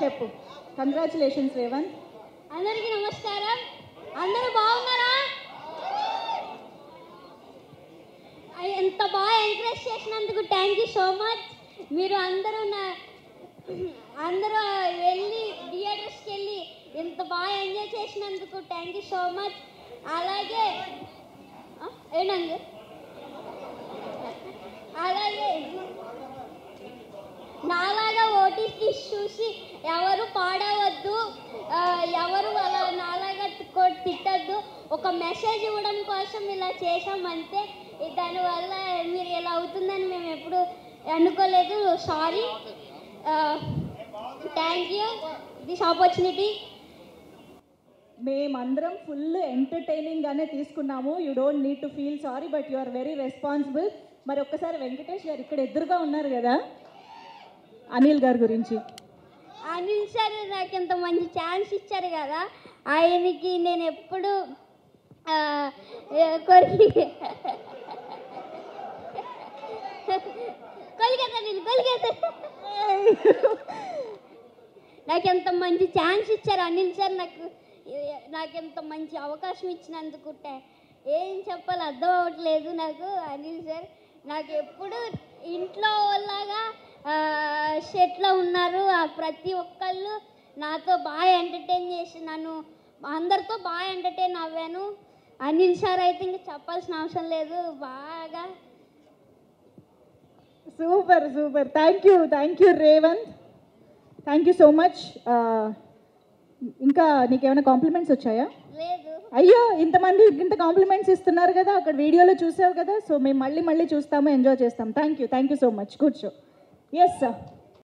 చెప్పు. కంగ్రాచులేషన్స్ రేవంత్. అందరికీ నమస్కారం. అందరూ బాగున్నారా? ఎంత బాగా ఎంకరేజ్ చేసినందుకు థ్యాంక్ యూ సో మచ్. మీరు అందరూ వెళ్ళి థియేటర్స్కి వెళ్ళి ఎంత బాగా ఎంజాయ్ చేసినందుకు థ్యాంక్ యూ సో మచ్. అలాగే నాలాగా ఓటీటీ చూసి ఎవరు పాడవద్దు, ఎవరు అలా నాలాగా తిట్టద్దు. ఒక మెసేజ్ ఇవ్వడం కోసం ఇలా చేసామంతే. దానివల్ల మీరు ఇలా అవుతుందని మేము ఎప్పుడు అనుకోలేదు. Sorry. Thank you this opportunity. మేమందరం ఫుల్ ఎంటర్టైనింగ్గానే తీసుకున్నాము. You don't need to feel sorry, but you are very responsible. మరి ఒక్కసారి వెంకటేష్ గారు ఇక్కడ ఎదురుగా ఉన్నారు కదా, అనిల్ గారి గురించి. అనిల్ సార్ నాకు ఇంత మంచి ఛాన్స్ ఇచ్చారు కదా, ఆయనకి నేను ఎప్పుడు నాకు ఎంత మంచి ఛాన్స్ ఇచ్చారు అనిల్ సార్. నాకు ఎంత మంచి అవకాశం ఇచ్చినందుకు ఏం చెప్పాలి అర్థం అవ్వట్లేదు నాకు. అనిల్ సార్ నాకు ఎప్పుడు ఇంట్లో లాగా సెట్లో ఉన్నారు. ప్రతి ఒక్కళ్ళు నాతో బాగా ఎంటర్టైన్ చేసి నన్ను అందరితో బాగా ఎంటర్టైన్ అవ్వాను. అనిల్ సార్ అయితే ఇంకా చెప్పాల్సిన అవసరం లేదు. బాగా super super. Thank you Revanth. Thank you so much. ఇంకా నీకేమైనా కాంప్లిమెంట్స్ వచ్చాయా? లేదు. అయ్యో, ఇంతమంది ఇంత కాంప్లిమెంట్స్ ఇస్తున్నారు కదా, అక్కడ వీడియోలో చూసావు కదా. సో మేము మళ్ళీ చూస్తాము, ఎంజాయ్ చేస్తాం. Thank you so much. కూర్చో. Yes sir.